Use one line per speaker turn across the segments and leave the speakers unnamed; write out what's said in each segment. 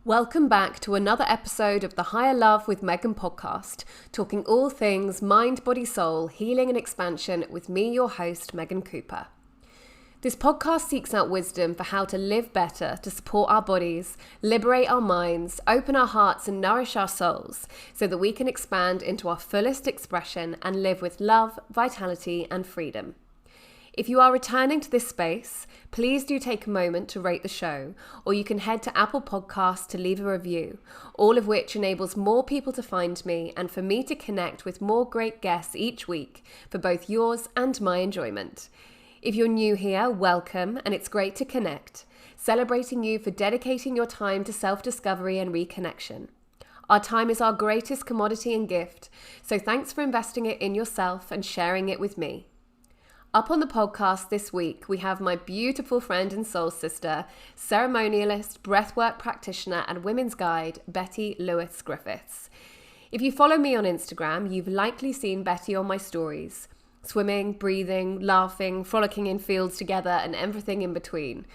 Welcome back to another episode of the Higher Love with Megan podcast, talking all things mind, body, soul, healing and expansion with me, your host, Megan Cooper. This podcast seeks out wisdom for how to live better, to support our bodies, liberate our minds, open our hearts and nourish our souls so that we can expand into our fullest expression and live with love, vitality and freedom. If you are returning to this space, please do take a moment to rate the show, or you can head to Apple Podcasts to leave a review, all of which enables more people to find me and for me to connect with more great guests each week for both yours and my enjoyment. If you're new here, welcome, and it's great to connect, celebrating you for dedicating your time to self-discovery and reconnection. Our time is our greatest commodity and gift, so thanks for investing it in yourself and sharing it with me. Up on the podcast this week, we have my beautiful friend and soul sister, ceremonialist, breathwork practitioner, and women's guide, Betty Lewis Griffiths. If you follow me on Instagram, you've likely seen Betty on my stories, swimming, breathing, laughing, frolicking in fields together, and everything in between.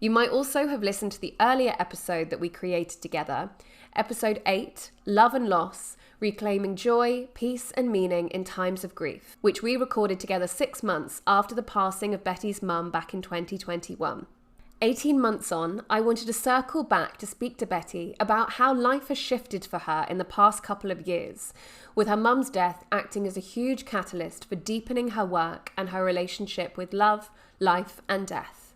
You might also have listened to the earlier episode that we created together, episode 8, Love and Loss, Reclaiming Joy, Peace and Meaning in Times of Grief, which we recorded together 6 months after the passing of Betty's mum back in 2021. 18 months on, I wanted to circle back to speak to Betty about how life has shifted for her in the past couple of years, with her mum's death acting as a huge catalyst for deepening her work and her relationship with love, life and death.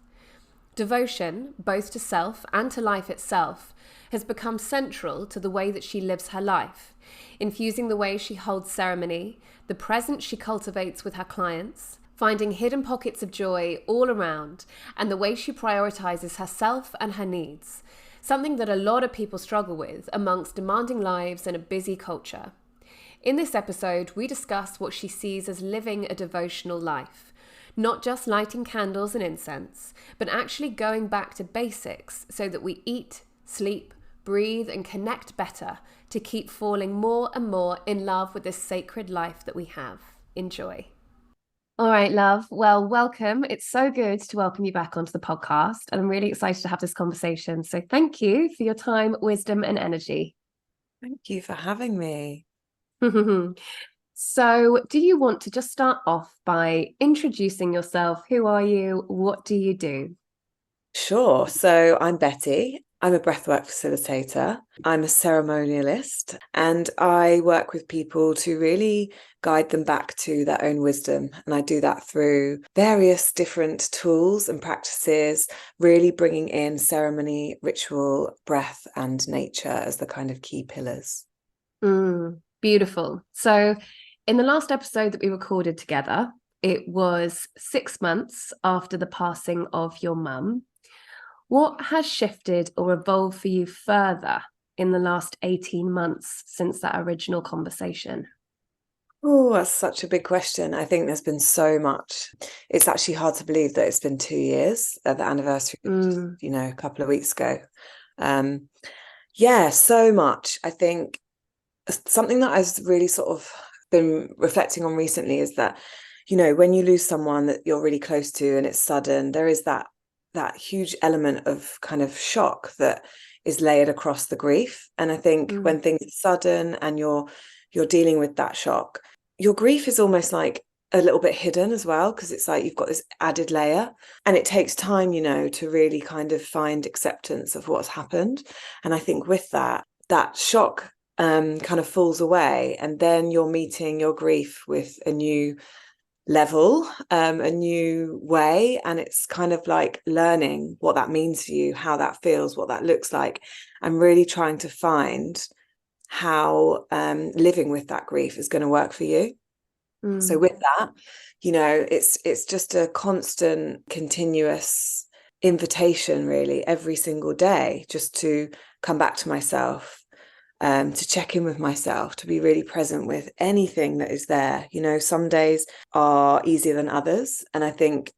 Devotion, both to self and to life itself, has become central to the way that she lives her life, infusing the way she holds ceremony, the presence she cultivates with her clients, finding hidden pockets of joy all around, and the way she prioritises herself and her needs, something that a lot of people struggle with amongst demanding lives and a busy culture. In this episode, we discuss what she sees as living a devotional life, not just lighting candles and incense, but actually going back to basics so that we eat, sleep, breathe and connect better to keep falling more and more in love with this sacred life that we have. Enjoy. All right, love. Well, welcome. It's so good to welcome you back onto the podcast, and I'm really excited to have this conversation. So thank you for your time, wisdom and energy.
Thank you for having me.
So do you want to just start off by introducing yourself? Who are you? What do you do?
Sure. So I'm Betty. I'm a breathwork facilitator. I'm a ceremonialist, and I work with people to really guide them back to their own wisdom. And I do that through various different tools and practices, really bringing in ceremony, ritual, breath, and nature as the kind of key pillars.
Beautiful. So in the last episode that we recorded together, it was 6 months after the passing of your mum. What has shifted or evolved for you further in the last 18 months since that original conversation?
Oh, that's such a big question. I think there's been so much. It's actually hard to believe that it's been 2 years at the anniversary, a couple of weeks ago. So much. I think something that I've really sort of been reflecting on recently is that, when you lose someone that you're really close to and it's sudden, there is that huge element of kind of shock that is layered across the grief. And I think when things are sudden and you're dealing with that shock, your grief is almost like a little bit hidden as well, because it's like you've got this added layer, and it takes time, to really kind of find acceptance of what's happened. And I think with that shock kind of falls away, and then you're meeting your grief with a new level, a new way, and it's kind of like learning what that means for you, how that feels, what that looks like, and really trying to find how living with that grief is going to work for you. So with that, it's just a constant, continuous invitation, really, every single day, just to come back to myself, to check in with myself, to be really present with anything that is there. Some days are easier than others. And I think,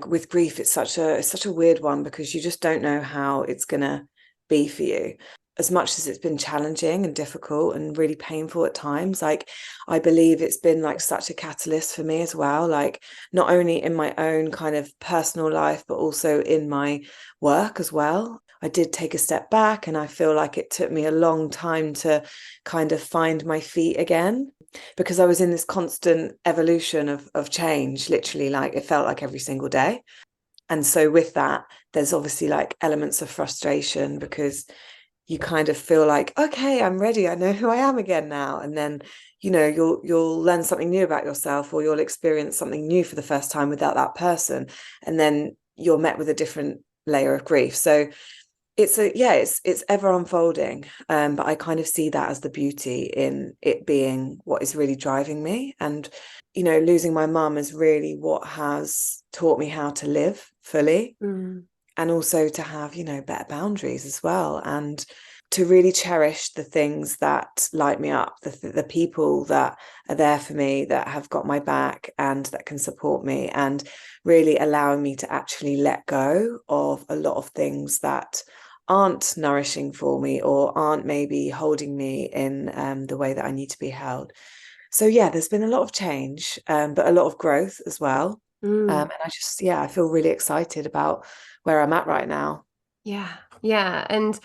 with grief, it's such a weird one, because you just don't know how it's going to be for you. As much as it's been challenging and difficult and really painful at times, like, I believe it's been like such a catalyst for me as well, like not only in my own kind of personal life, but also in my work as well. I did take a step back, and I feel like it took me a long time to kind of find my feet again, because I was in this constant evolution of change, literally, like it felt like every single day. And so with that, there's obviously like elements of frustration, because you kind of feel like, okay, I'm ready, I know who I am again now. And then, you'll learn something new about yourself, or you'll experience something new for the first time without that person, and then you're met with a different layer of grief. So it's ever unfolding, but I kind of see that as the beauty in it being what is really driving me. And losing my mum is really what has taught me how to live fully, and also to have better boundaries as well, and to really cherish the things that light me up, the people that are there for me, that have got my back and that can support me, and really allowing me to actually let go of a lot of things that aren't nourishing for me, or aren't maybe holding me in the way that I need to be held. So yeah, there's been a lot of change, but a lot of growth as well. And I feel really excited about where I'm at right now.
Yeah. And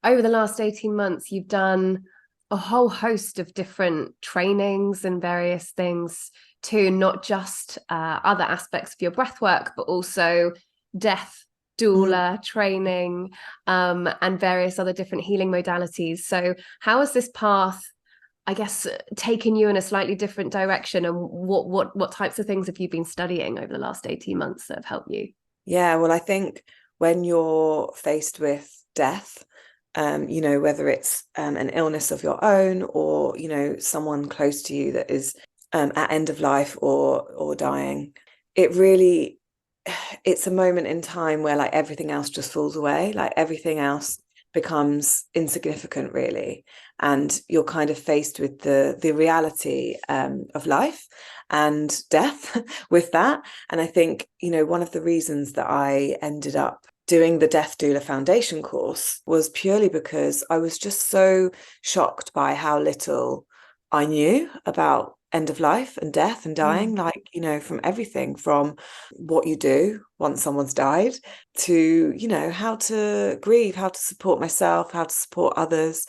over the last 18 months, you've done a whole host of different trainings and various things too, not just other aspects of your breath work, but also death doula training, and various other different healing modalities. So how has this path, I guess, taken you in a slightly different direction, and what types of things have you been studying over the last 18 months that have helped you?
Yeah, well, I think when you're faced with death, whether it's an illness of your own, or, someone close to you that is at end of life, or dying, it really, it's a moment in time where like everything else just falls away, like everything else becomes insignificant, really. And you're kind of faced with the reality of life and death with that. And I think, one of the reasons that I ended up doing the Death Doula Foundation course was purely because I was just so shocked by how little I knew about end of life and death and dying, like, from everything from what you do once someone's died to, how to grieve, how to support myself, how to support others.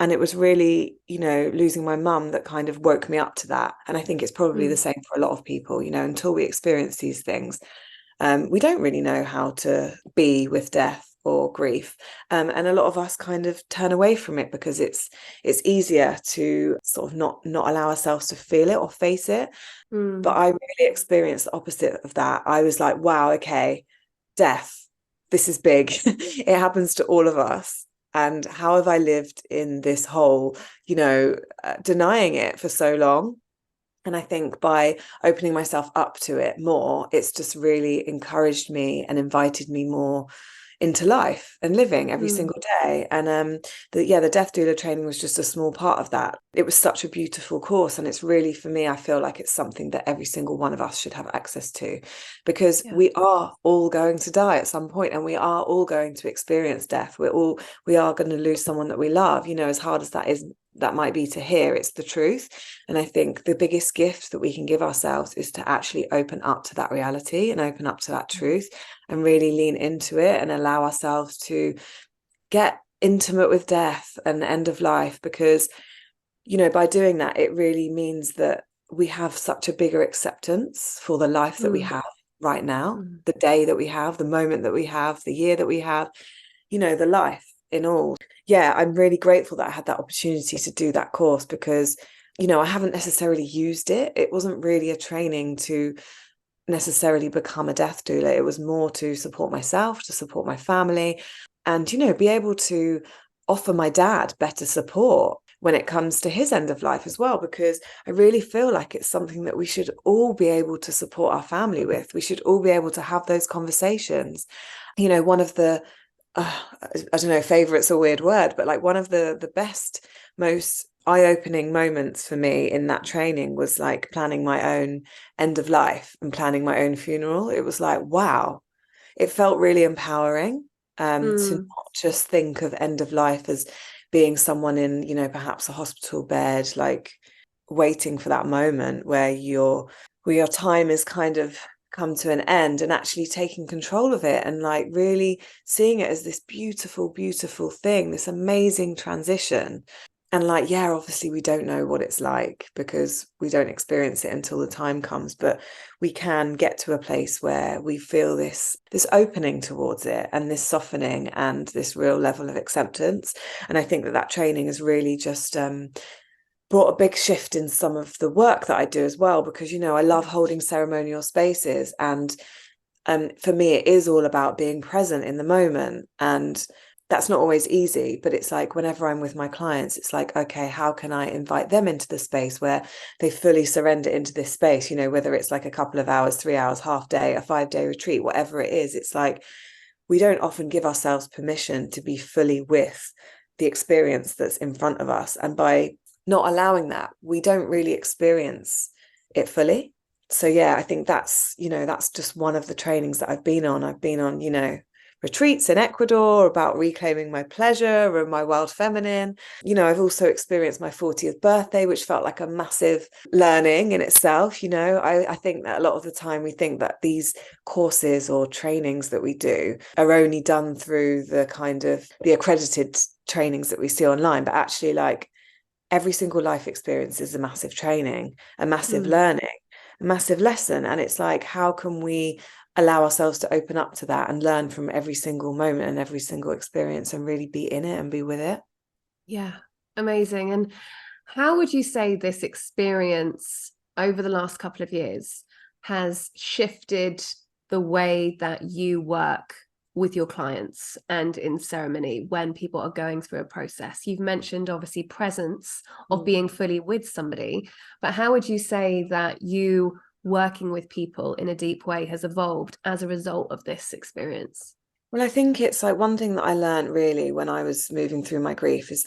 And it was really, losing my mum that kind of woke me up to that. And I think it's probably the same for a lot of people, until we experience these things, we don't really know how to be with death or grief, and a lot of us kind of turn away from it because it's easier to sort of not allow ourselves to feel it or face it. But I really experienced the opposite of that. I was like, wow, okay, death, this is big. It happens to all of us. And how have I lived in this whole, denying it for so long? And I think by opening myself up to it more, it's just really encouraged me and invited me more into life and living every single day. And the Death Doula training was just a small part of that. It was such a beautiful course, and it's really, for me, I feel like it's something that every single one of us should have access to, because we are all going to die at some point, and we are all going to experience death. We are going to lose someone that we love, as hard as that might be to hear. It's the truth. And I think the biggest gift that we can give ourselves is to actually open up to that reality and open up to that truth, and really lean into it and allow ourselves to get intimate with death and the end of life. Because, by doing that, it really means that we have such a bigger acceptance for the life that we have right now, the day that we have, the moment that we have, the year that we have, the life in all. Yeah, I'm really grateful that I had that opportunity to do that course, because, I haven't necessarily used it. It wasn't really a training to necessarily become a death doula. It was more to support myself, to support my family, and, be able to offer my dad better support when it comes to his end of life as well, because I really feel like it's something that we should all be able to support our family with. We should all be able to have those conversations. One of the I don't know, favorite's a weird word, but like one of the best, most eye-opening moments for me in that training was like planning my own end of life and planning my own funeral. It was like, wow, it felt really empowering, to not just think of end of life as being someone in, perhaps a hospital bed, like waiting for that moment where your time is kind of come to an end, and actually taking control of it and like really seeing it as this beautiful, beautiful thing, this amazing transition. And like, yeah, obviously we don't know what it's like because we don't experience it until the time comes, but we can get to a place where we feel this opening towards it and this softening and this real level of acceptance. And I think that training has really just brought a big shift in some of the work that I do as well, because, you know, I love holding ceremonial spaces, and for me it is all about being present in the moment, and that's not always easy, but it's like whenever I'm with my clients, it's like, okay, how can I invite them into the space where they fully surrender into this space, you know, whether it's like a couple of hours, 3 hours, half day, a 5-day retreat, whatever it is. It's like we don't often give ourselves permission to be fully with the experience that's in front of us, and by not allowing that, we don't really experience it fully. So yeah, I think that's, you know, that's just one of the trainings that I've been on, you know, retreats in Ecuador about reclaiming my pleasure and my wild feminine. You know, I've also experienced my 40th birthday, which felt like a massive learning in itself. You know, I think that a lot of the time we think that these courses or trainings that we do are only done through the kind of the accredited trainings that we see online, but actually like every single life experience is a massive training, a massive learning, a massive lesson. And it's like, how can we allow ourselves to open up to that and learn from every single moment and every single experience and really be in it and be with it?
Yeah, amazing. And how would you say this experience over the last couple of years has shifted the way that you work with your clients and in ceremony when people are going through a process? You've mentioned obviously presence of being fully with somebody, but how would you say that you working with people in a deep way has evolved as a result of this experience?
Well, I think it's like one thing that I learned really when I was moving through my grief is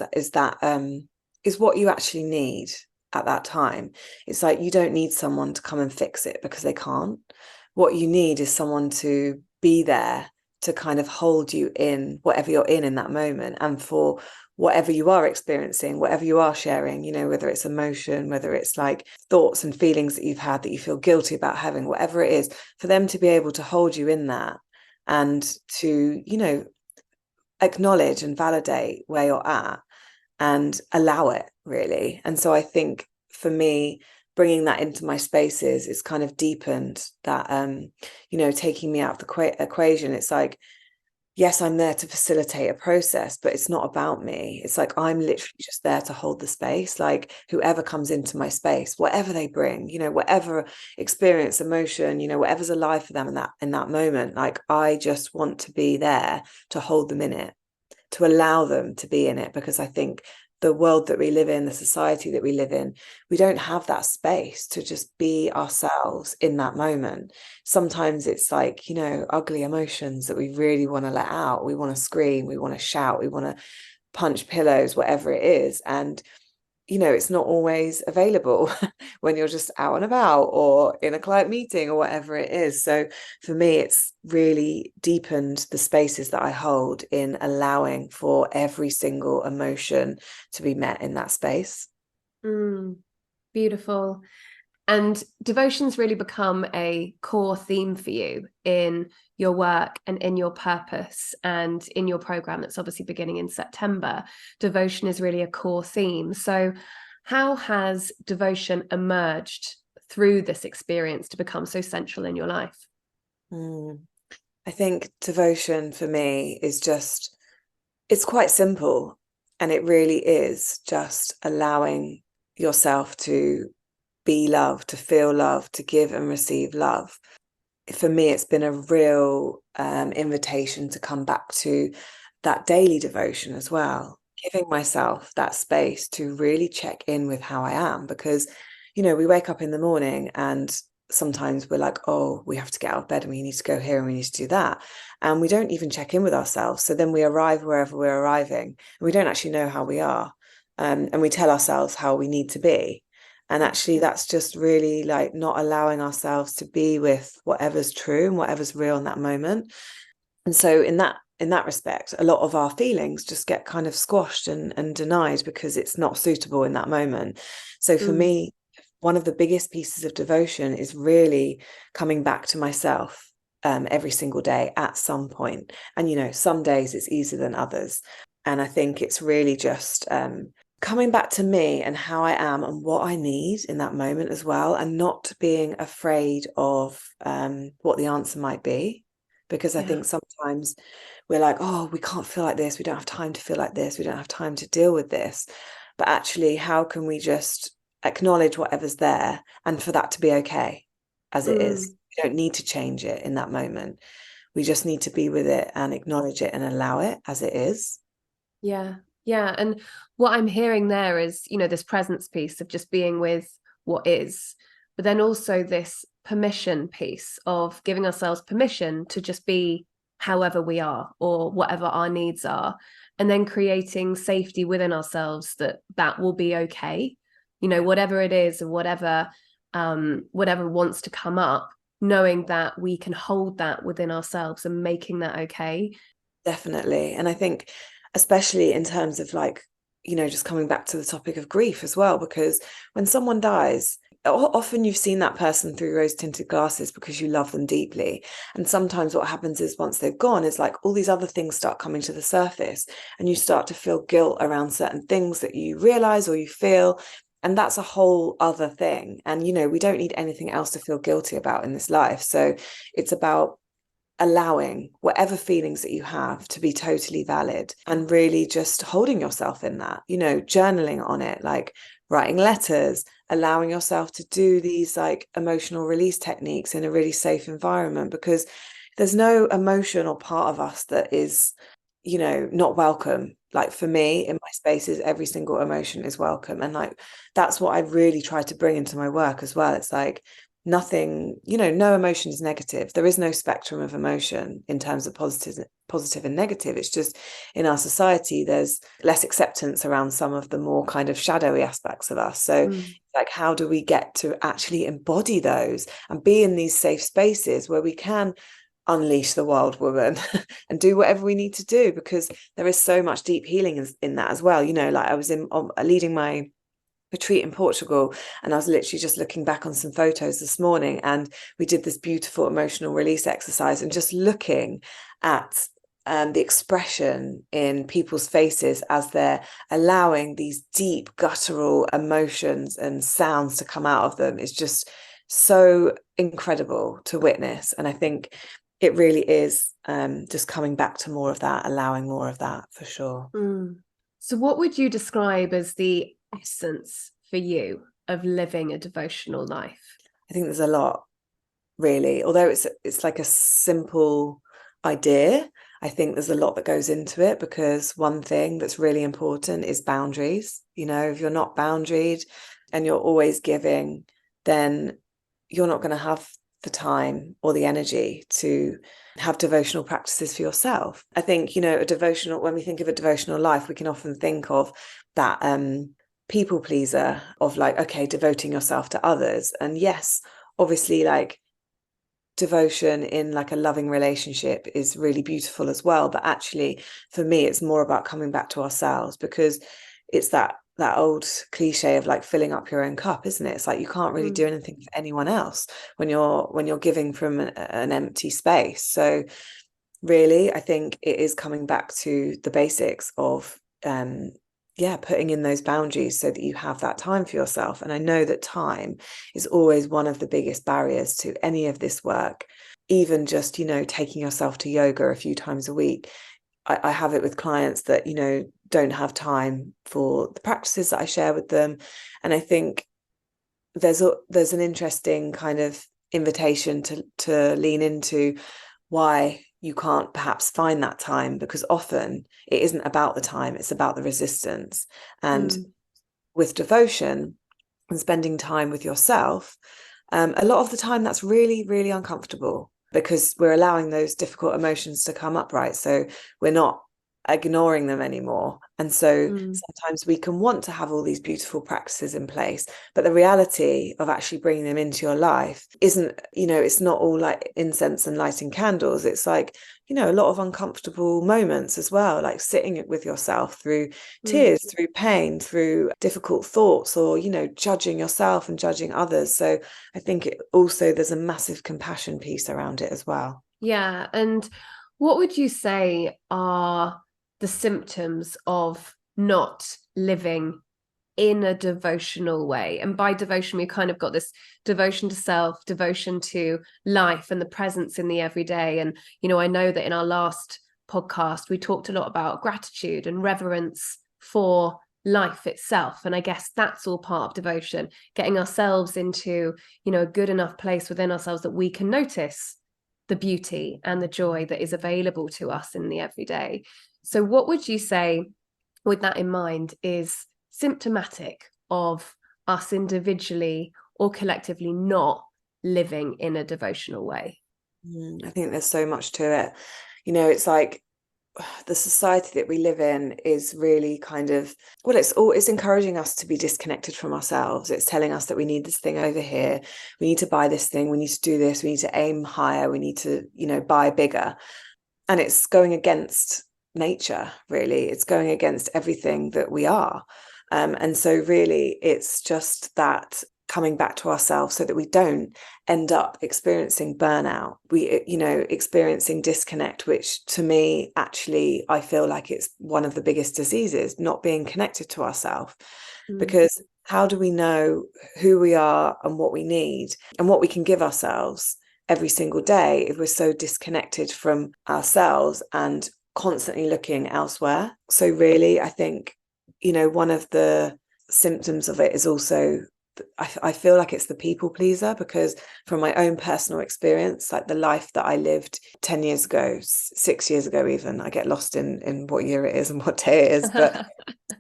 what you actually need at that time. It's like you don't need someone to come and fix it because they can't. What you need is someone to be there to kind of hold you in whatever you're in that moment, and for whatever you are experiencing, whatever you are sharing, you know, whether it's emotion, whether it's like thoughts and feelings that you've had that you feel guilty about having, whatever it is, for them to be able to hold you in that and to, you know, acknowledge and validate where you're at and allow it really. And so I think for me, bringing that into my spaces is kind of deepened that, you know, taking me out of the equation. It's like, yes, I'm there to facilitate a process, but it's not about me. It's like I'm literally just there to hold the space. Like whoever comes into my space, whatever they bring, you know, whatever experience, emotion, you know, whatever's alive for them in that moment, like I just want to be there to hold them in it, to allow them to be in it, because I think the world that we live in, the society that we live in, we don't have that space to just be ourselves in that moment. Sometimes it's like, you know, ugly emotions that we really want to let out. We want to scream, we want to shout, we want to punch pillows, whatever it is. And you know, it's not always available when you're just out and about or in a client meeting or whatever it is. So for me, it's really deepened the spaces that I hold in allowing for every single emotion to be met in that space.
Beautiful. And devotion's really become a core theme for you in your work and in your purpose and in your program that's obviously beginning in September. Devotion is really a core theme. So how has devotion emerged through this experience to become so central in your life?
I think devotion for me is just, it's quite simple. And it really is just allowing yourself to be loved, to feel love, to give and receive love. For me, it's been a real invitation to come back to that daily devotion as well, giving myself that space to really check in with how I am. Because, you know, we wake up in the morning and sometimes we're like, oh, we have to get out of bed and we need to go here and we need to do that. And we don't even check in with ourselves. So then we arrive wherever we're arriving and we don't actually know how we are. And we tell ourselves how we need to be. And actually, that's just really like not allowing ourselves to be with whatever's true and whatever's real in that moment. And so in that respect, a lot of our feelings just get kind of squashed and denied because it's not suitable in that moment. So for me, one of the biggest pieces of devotion is really coming back to myself every single day at some point. And, you know, some days it's easier than others. And I think it's really just coming back to me and how I am and what I need in that moment as well, and not being afraid of what the answer might be. Because I think sometimes we're like, oh, we can't feel like this. We don't have time to feel like this. We don't have time to deal with this. But actually, how can we just acknowledge whatever's there and for that to be okay as it is? We don't need to change it in that moment. We just need to be with it and acknowledge it and allow it as it is.
Yeah. Yeah. And what I'm hearing there is, you know, this presence piece of just being with what is, but then also this permission piece of giving ourselves permission to just be however we are or whatever our needs are, and then creating safety within ourselves that that will be okay. You know, whatever it is or whatever wants to come up, knowing that we can hold that within ourselves and making that okay.
Definitely. And I think especially in terms of like, you know, just coming back to the topic of grief as well, because when someone dies, often you've seen that person through rose-tinted glasses because you love them deeply. And sometimes what happens is once they've gone is like all these other things start coming to the surface and you start to feel guilt around certain things that you realize or you feel. And that's a whole other thing. And, you know, we don't need anything else to feel guilty about in this life. So it's about allowing whatever feelings that you have to be totally valid and really just holding yourself in that, you know, journaling on it, like writing letters, allowing yourself to do these like emotional release techniques in a really safe environment, because there's no emotion or part of us that is, you know, not welcome. Like for me in my spaces, every single emotion is welcome. And like that's what I really try to bring into my work as well. It's like nothing, you know, no emotion is negative. There is no spectrum of emotion in terms of positive and negative. It's just in our society there's less acceptance around some of the more kind of shadowy aspects of us. So like how do we get to actually embody those and be in these safe spaces where we can unleash the wild woman and do whatever we need to do, because there is so much deep healing in that as well. You know, like I was leading my retreat in Portugal, and I was literally just looking back on some photos this morning, and we did this beautiful emotional release exercise, and just looking at the expression in people's faces as they're allowing these deep guttural emotions and sounds to come out of them is just so incredible to witness. And I think it really is just coming back to more of that, allowing more of that for sure.
So what would you describe as the essence for you of living a devotional life?
I think there's a lot, really. Although it's like a simple idea, I think there's a lot that goes into it, because one thing that's really important is boundaries. You know, if you're not boundaried and you're always giving, then you're not going to have the time or the energy to have devotional practices for yourself. I think, you know, when we think of a devotional life, we can often think of that people pleaser of like, okay, devoting yourself to others. And yes, obviously, like devotion in like a loving relationship is really beautiful as well. But actually, for me, it's more about coming back to ourselves, because it's that old cliche of like filling up your own cup, isn't it? It's like you can't really do anything for anyone else when you're giving from an empty space. So really, I think it is coming back to the basics of putting in those boundaries so that you have that time for yourself. And I know that time is always one of the biggest barriers to any of this work. Even just, you know, taking yourself to yoga a few times a week. I have it with clients that, you know, don't have time for the practices that I share with them. And I think there's an interesting kind of invitation to lean into why you can't perhaps find that time, because often it isn't about the time, it's about the resistance. And with devotion and spending time with yourself, a lot of the time that's really, really uncomfortable, because we're allowing those difficult emotions to come up, right? So we're not ignoring them anymore. And so
Mm.
sometimes we can want to have all these beautiful practices in place, but the reality of actually bringing them into your life isn't, it's not all like incense and lighting candles. It's like, a lot of uncomfortable moments as well, like sitting with yourself through tears, through pain, through difficult thoughts, or, judging yourself and judging others. So I think there's a massive compassion piece around it as well.
Yeah. And what would you say are the symptoms of not living in a devotional way? And by devotion, we kind of got this devotion to self, devotion to life and the presence in the everyday. And, I know that in our last podcast, we talked a lot about gratitude and reverence for life itself. And I guess that's all part of devotion, getting ourselves into, a good enough place within ourselves that we can notice the beauty and the joy that is available to us in the everyday. So what would you say, with that in mind, is symptomatic of us individually or collectively not living in a devotional way?
I think there's so much to it. It's like the society that we live in is really kind of, it's encouraging us to be disconnected from ourselves. It's telling us that we need this thing over here, we need to buy this thing, we need to do this, we need to aim higher, we need to buy bigger. And it's going against nature, really. It's going against everything that we are. And so really it's just that coming back to ourselves so that we don't end up experiencing burnout, experiencing disconnect, which to me, actually, I feel like it's one of the biggest diseases, not being connected to ourselves. Because how do we know who we are and what we need and what we can give ourselves every single day if we're so disconnected from ourselves and constantly looking elsewhere? So really, I think, one of the symptoms of it is also, I feel like it's the people pleaser, because from my own personal experience, like the life that I lived 10 years ago, 6 years ago even, I get lost in what year it is and what day it is, but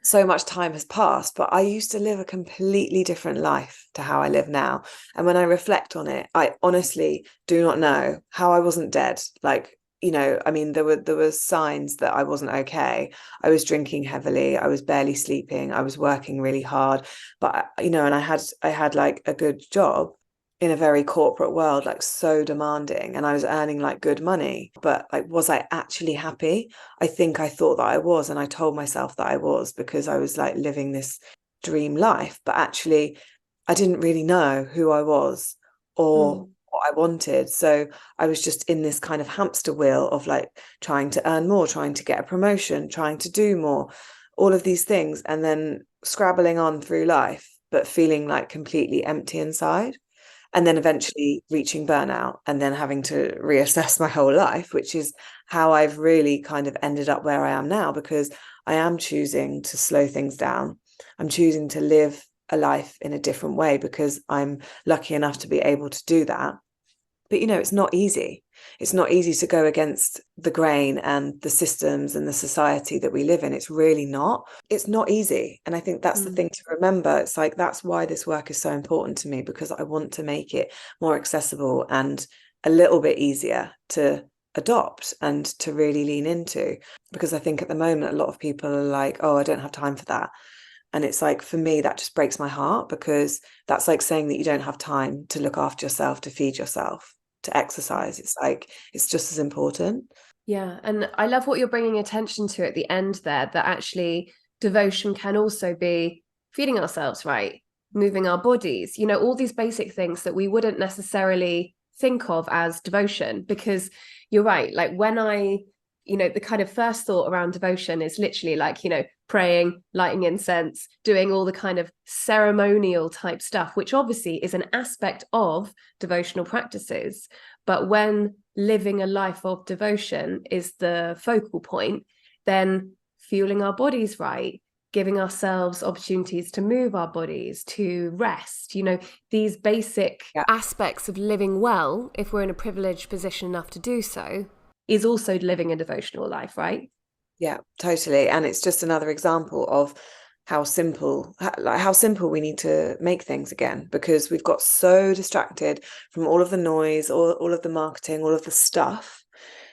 so much time has passed. But I used to live a completely different life to how I live now. And when I reflect on it, I honestly do not know how I wasn't dead. Like, I mean, there were signs that I wasn't okay. I was drinking heavily. I was barely sleeping. I was working really hard. But, and I had like a good job in a very corporate world, like so demanding, and I was earning like good money. But like, was I actually happy? I think I thought that I was, and I told myself that I was, because I was like living this dream life. But actually, I didn't really know who I was or what I wanted. So I was just in this kind of hamster wheel of like trying to earn more, trying to get a promotion, trying to do more, all of these things, and then scrabbling on through life, but feeling like completely empty inside. And then eventually reaching burnout and then having to reassess my whole life, which is how I've really kind of ended up where I am now, because I am choosing to slow things down. I'm choosing to live a life in a different way because I'm lucky enough to be able to do that. But, it's not easy. It's not easy to go against the grain and the systems and the society that we live in. It's really not. It's not easy. And I think that's the thing to remember. It's like, that's why this work is so important to me, because I want to make it more accessible and a little bit easier to adopt and to really lean into. Because I think at the moment, a lot of people are like, oh, I don't have time for that. And it's like, for me, that just breaks my heart, because that's like saying that you don't have time to look after yourself, to feed yourself, to exercise. It's like, it's just as important.
Yeah. And I love what you're bringing attention to at the end there, that actually devotion can also be feeding ourselves right, moving our bodies, all these basic things that we wouldn't necessarily think of as devotion. Because you're right, like when the kind of first thought around devotion is literally like, praying, lighting incense, doing all the kind of ceremonial type stuff, which obviously is an aspect of devotional practices. But when living a life of devotion is the focal point, then fueling our bodies right, giving ourselves opportunities to move our bodies, to rest, these basic aspects of living well, if we're in a privileged position enough to do so, is also living a devotional life, right?
Yeah, totally. And it's just another example of how simple we need to make things again, because we've got so distracted from all of the noise, all of the marketing, all of the stuff,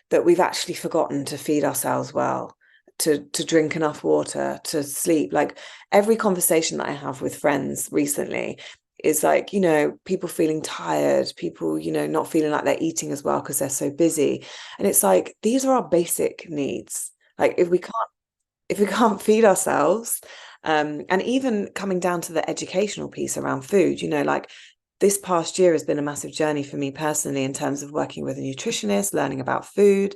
that we've actually forgotten to feed ourselves well, to drink enough water, to sleep. Like every conversation that I have with friends recently is like, you know, people feeling tired, people, you know, not feeling like they're eating as well because they're so busy. And it's like, these are our basic needs. Like if we can't feed ourselves, and even coming down to the educational piece around food, you know, like this past year has been a massive journey for me personally in terms of working with a nutritionist, learning about food.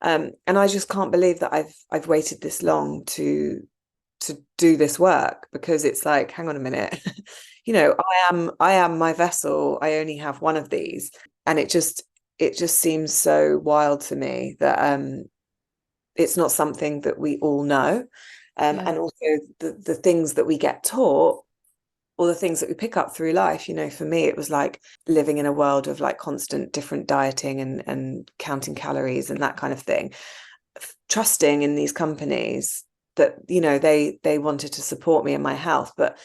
And I just can't believe that I've waited this long to do this work, because it's like, hang on a minute, you know, I am my vessel. I only have one of these. And it just seems so wild to me that it's not something that we all know. And also the things that we get taught, or the things that we pick up through life, you know, for me, it was like living in a world of like constant different dieting and counting calories and that kind of thing, trusting in these companies that, you know, they wanted to support me in my health, but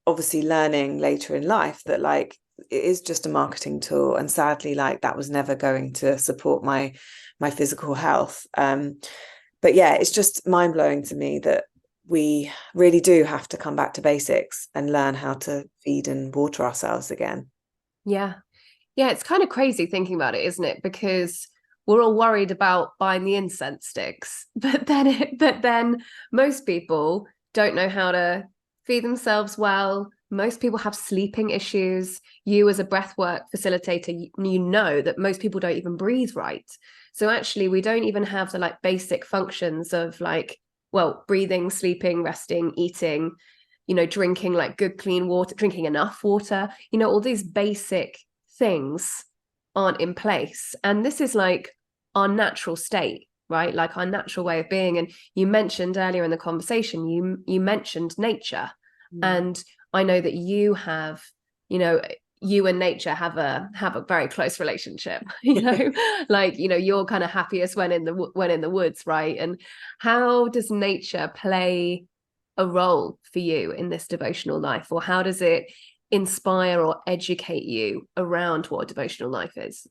obviously learning later in life that like it is just a marketing tool, and sadly like that was never going to support my physical health. But yeah, it's just mind-blowing to me that we really do have to come back to basics and learn how to feed and water ourselves again.
Yeah. Yeah, it's kind of crazy thinking about it, isn't it? Because we're all worried about buying the incense sticks, but then most people don't know how to feed themselves well. Most people have sleeping issues. You, as a breathwork facilitator, you know that most people don't even breathe right. So actually, we don't even have the like basic functions of like, well, breathing, sleeping, resting, eating, you know, drinking like good, clean water, drinking enough water, you know, all these basic things aren't in place. And this is like our natural state, right? Like our natural way of being. And you mentioned earlier in the conversation, you mentioned nature. And I know that you have, you know, you and nature have a very close relationship, you know, like, you know, you're kind of happiest when in the woods, right? And how does nature play a role for you in this devotional life, or how does it inspire or educate you around what devotional life is?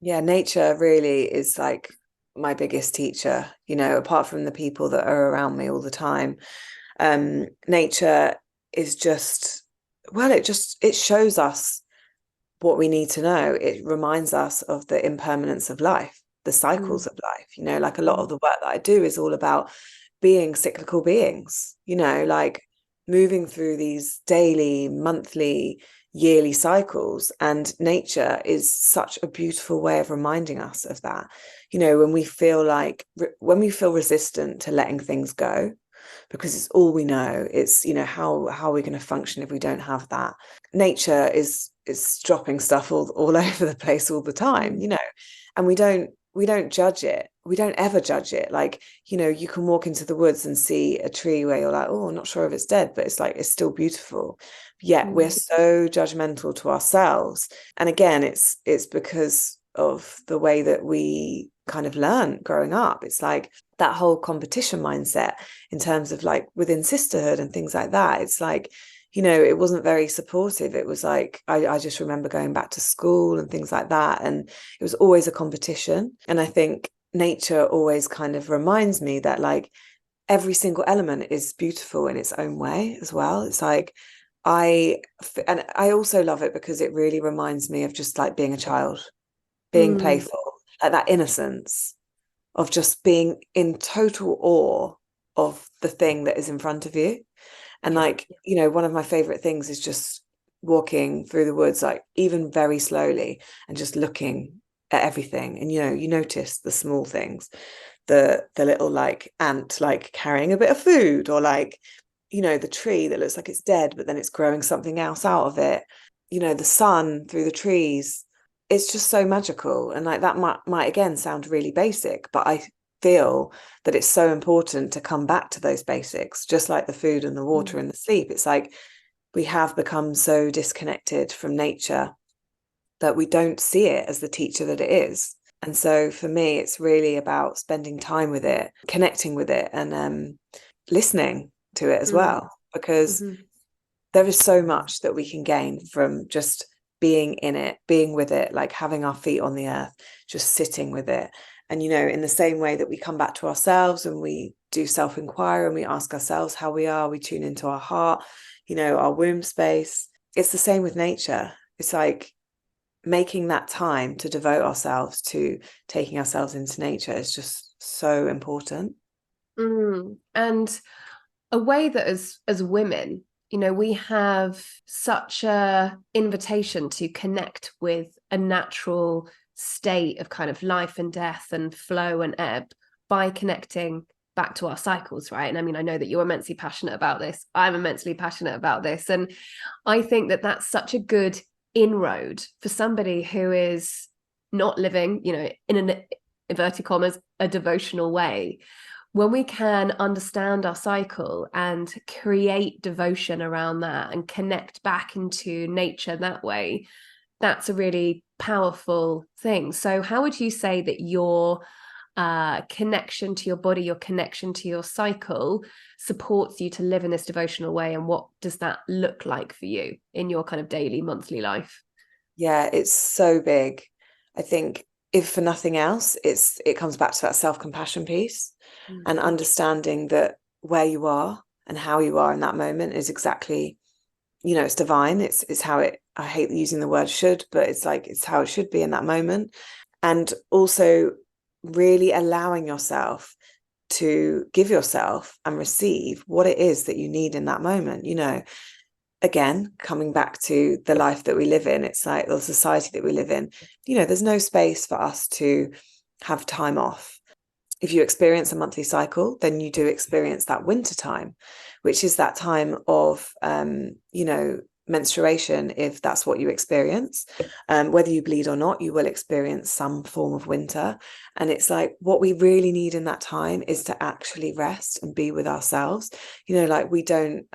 Yeah, nature really is like my biggest teacher, you know, apart from the people that are around me all the time. Nature is just, well, it shows us what we need to know. It reminds us of the impermanence of life, the cycles of life. You know, like a lot of the work that I do is all about being cyclical beings, you know, like moving through these daily, monthly, yearly cycles. And nature is such a beautiful way of reminding us of that. You know, when we feel resistant to letting things go, because it's all we know, it's, you know, how are we going to function if we don't have that? Nature is dropping stuff all over the place all the time, you know, and we don't judge it. We don't ever judge it. Like, you know, you can walk into the woods and see a tree where you're like, oh, I'm not sure if it's dead, but it's like, it's still beautiful. Yet we're so judgmental to ourselves. And again, it's because of the way that we kind of learn growing up. It's like that whole competition mindset in terms of like within sisterhood and things like that. It's like, you know, it wasn't very supportive. It was like, I just remember going back to school and things like that. And it was always a competition. And I think nature always kind of reminds me that like every single element is beautiful in its own way as well. It's like, and I also love it because it really reminds me of just like being a child, being playful, like that innocence of just being in total awe of the thing that is in front of you. And like, you know, one of my favorite things is just walking through the woods, like even very slowly, and just looking at everything. And, you know, you notice the small things, the little like ant, like carrying a bit of food, or like, you know, the tree that looks like it's dead, but then it's growing something else out of it. You know, the sun through the trees. It's just so magical. And like that might again sound really basic, but I feel that it's so important to come back to those basics, just like the food and the water and the sleep. It's like we have become so disconnected from nature that we don't see it as the teacher that it is. And so for me, it's really about spending time with it, connecting with it, and listening to it as well, because there is so much that we can gain from just being in it, being with it, like having our feet on the earth, just sitting with it. And, you know, in the same way that we come back to ourselves and we do self-inquiry and we ask ourselves how we are, we tune into our heart, our womb space. It's the same with nature. It's like making that time to devote ourselves to taking ourselves into nature is just so important.
And a way that as women, we have such a invitation to connect with a natural state of kind of life and death and flow and ebb by connecting back to our cycles, right? And I mean, I know that you're immensely passionate about this. I'm immensely passionate about this. And I think that that's such a good inroad for somebody who is not living, in an inverted commas, a devotional way. When we can understand our cycle and create devotion around that and connect back into nature that way, that's a really powerful thing. So how would you say that your connection to your body, your connection to your cycle supports you to live in this devotional way? And what does that look like for you in your kind of daily, monthly life?
Yeah, it's so big. I think if for nothing else, it comes back to that self-compassion piece and understanding that where you are and how you are in that moment is exactly, it's divine. It's how I hate using the word should, but it's like, it's how it should be in that moment. And also really allowing yourself to give yourself and receive what it is that you need in that moment. Again, coming back to the life that we live in, it's like the society that we live in, there's no space for us to have time off. If you experience a monthly cycle, then you do experience that winter time, which is that time of, menstruation, if that's what you experience. Whether you bleed or not, you will experience some form of winter. And it's like what we really need in that time is to actually rest and be with ourselves. Like we don't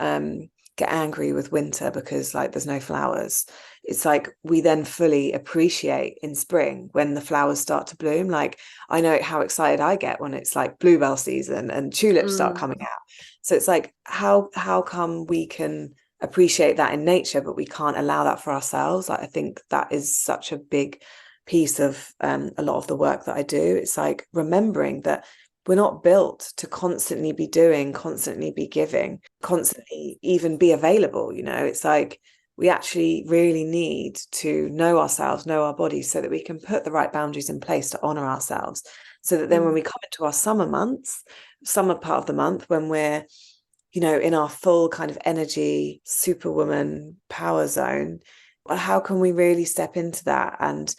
get angry with winter because like there's no flowers. It's like we then fully appreciate in spring when the flowers start to bloom. Like I know how excited I get when it's like bluebell season and tulips start coming out. So it's like how come we can appreciate that in nature but we can't allow that for ourselves? Like I think that is such a big piece of a lot of the work that I do. It's like remembering that we're not built to constantly be doing, constantly be giving, constantly even be available. It's like we actually really need to know ourselves, know our bodies, so that we can put the right boundaries in place to honor ourselves. So that then when we come into our summer months, summer part of the month, when we're, in our full kind of energy, superwoman power zone, well, how can we really step into that and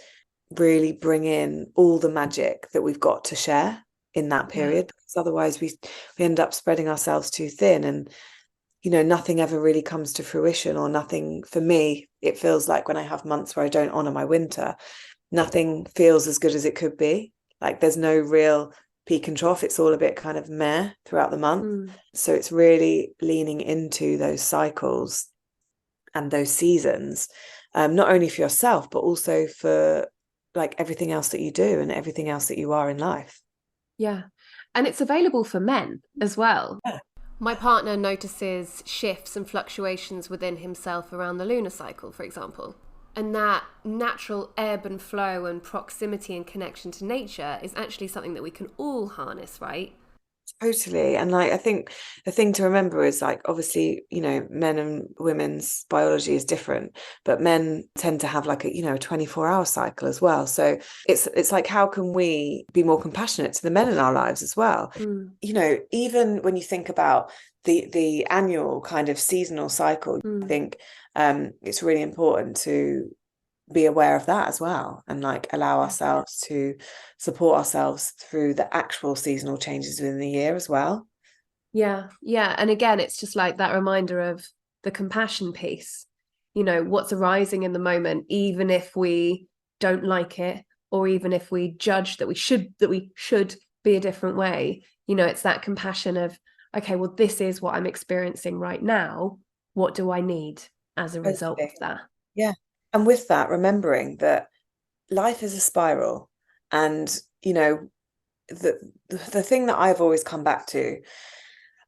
really bring in all the magic that we've got to share in that period? Because otherwise we end up spreading ourselves too thin and nothing ever really comes to fruition, or nothing. For me, it feels like when I have months where I don't honor my winter, nothing feels as good as it could be. Like there's no real peak and trough. It's all a bit kind of meh throughout the month. So it's really leaning into those cycles and those seasons, not only for yourself but also for like everything else that you do and everything else that you are in life.
Yeah. And it's available for men as well.
Yeah.
My partner notices shifts and fluctuations within himself around the lunar cycle, for example. And that natural ebb and flow and proximity and connection to nature is actually something that we can all harness, right?
Totally. And like I think the thing to remember is like obviously, men and women's biology is different, but men tend to have like a 24-hour cycle as well. So it's like how can we be more compassionate to the men in our lives as well? Even when you think about the annual kind of seasonal cycle, I think it's really important to be aware of that as well, and like allow ourselves to support ourselves through the actual seasonal changes within the year as well.
Yeah. And again, it's just like that reminder of the compassion piece, what's arising in the moment, even if we don't like it, or even if we judge that we should be a different way. It's that compassion of, okay, well, this is what I'm experiencing right now. What do I need as a result of that?
Yeah. And with that, remembering that life is a spiral. And, the thing that I've always come back to,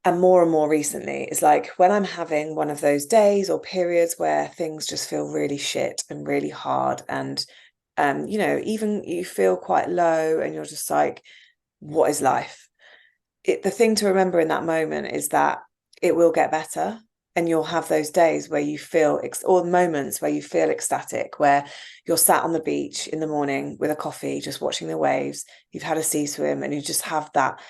and more recently, is like when I'm having one of those days or periods where things just feel really shit and really hard. And, even you feel quite low and you're just like, what is life? the thing to remember in that moment is that it will get better, and you'll have those days where you feel or moments where you feel ecstatic, where you're sat on the beach in the morning with a coffee just watching the waves, you've had a sea swim, and you just have that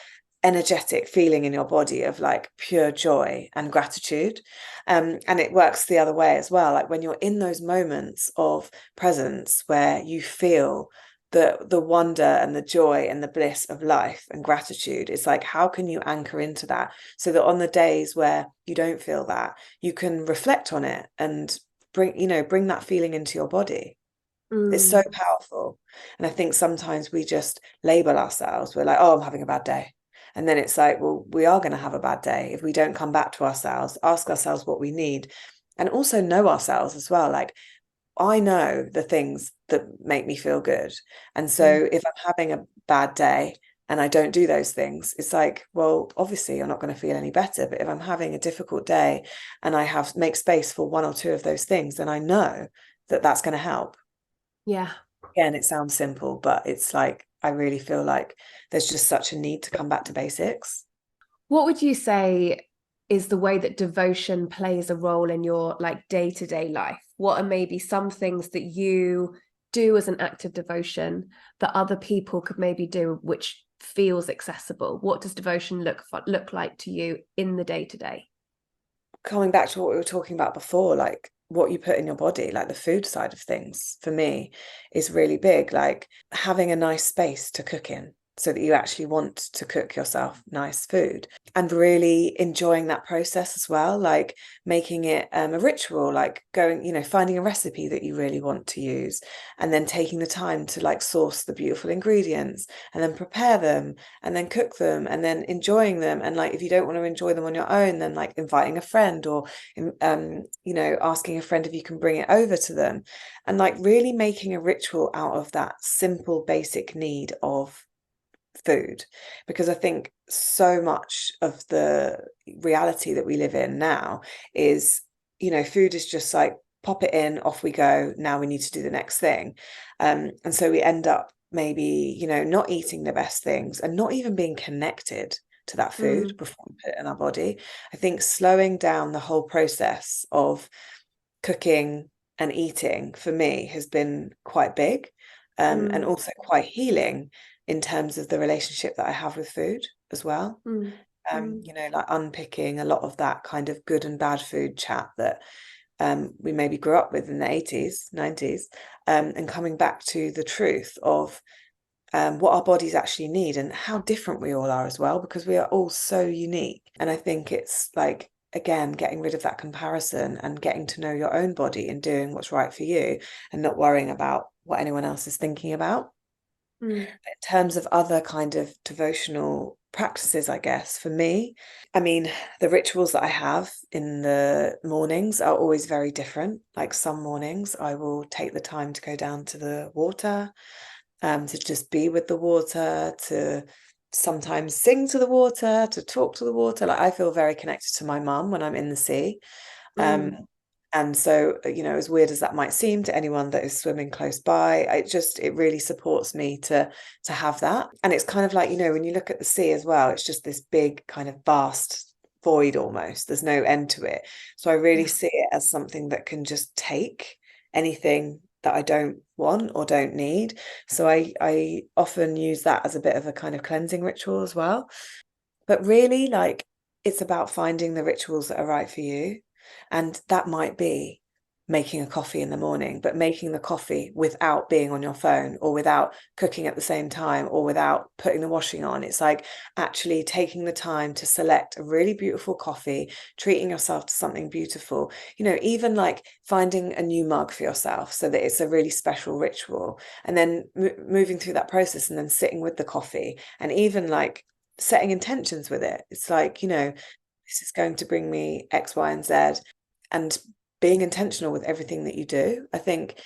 energetic feeling in your body of like pure joy and gratitude. And it works the other way as well, like when you're in those moments of presence where you feel the wonder and the joy and the bliss of life and gratitude. It's like, how can you anchor into that so that on the days where you don't feel that, you can reflect on it and bring that feeling into your body. It's so powerful. And I think sometimes we just label ourselves. We're like, oh, I'm having a bad day. And then it's like, well, we are going to have a bad day if we don't come back to ourselves, ask ourselves what we need, and also know ourselves as well. Like, I know the things that make me feel good. And so if I'm having a bad day and I don't do those things, it's like, well, obviously you're not going to feel any better. But if I'm having a difficult day and I make space for one or two of those things, then I know that that's going to help.
Yeah.
Again, it sounds simple, but it's like, I really feel like there's just such a need to come back to basics.
What would you say is the way that devotion plays a role in your like day-to-day life? What are maybe some things that you do as an act of devotion that other people could maybe do, which feels accessible? What does devotion look like to you in the day-to-day?
Coming back to what we were talking about before, like what you put in your body, like the food side of things for me is really big. Like having a nice space to cook in so that you actually want to cook yourself nice food, and really enjoying that process as well, like making it a ritual, like going, finding a recipe that you really want to use, and then taking the time to like source the beautiful ingredients and then prepare them and then cook them and then enjoying them. And like, if you don't want to enjoy them on your own, then like inviting a friend, or asking a friend if you can bring it over to them, and like really making a ritual out of that simple basic need of food. Because I think so much of the reality that we live in now is, food is just like, pop it in, off we go, now we need to do the next thing. And so we end up maybe, not eating the best things and not even being connected to that food before we put it in our body. I think slowing down the whole process of cooking and eating for me has been quite big, and also quite healing in terms of the relationship that I have with food as well. Like unpicking a lot of that kind of good and bad food chat that we maybe grew up with in the 80s, 90s, and coming back to the truth of what our bodies actually need and how different we all are as well, because we are all so unique. And I think it's like, again, getting rid of that comparison and getting to know your own body and doing what's right for you and not worrying about what anyone else is thinking about. In terms of other kind of devotional practices, I guess, for me, I mean, the rituals that I have in the mornings are always very different. Like some mornings I will take the time to go down to the water, to just be with the water, to sometimes sing to the water, to talk to the water. Like I feel very connected to my mum when I'm in the sea. And so, as weird as that might seem to anyone that is swimming close by, it really supports me to have that. And it's kind of like, when you look at the sea as well, it's just this big kind of vast void almost. There's no end to it. So I really see it as something that can just take anything that I don't want or don't need. So I often use that as a bit of a kind of cleansing ritual as well. But really, like, it's about finding the rituals that are right for you. And that might be making a coffee in the morning, but making the coffee without being on your phone, or without cooking at the same time, or without putting the washing on. It's like actually taking the time to select a really beautiful coffee, treating yourself to something beautiful, even like finding a new mug for yourself so that it's a really special ritual. And then moving through that process and then sitting with the coffee and even like setting intentions with it. It's like, this is going to bring me X, Y, and Z, and being intentional with everything that you do. I think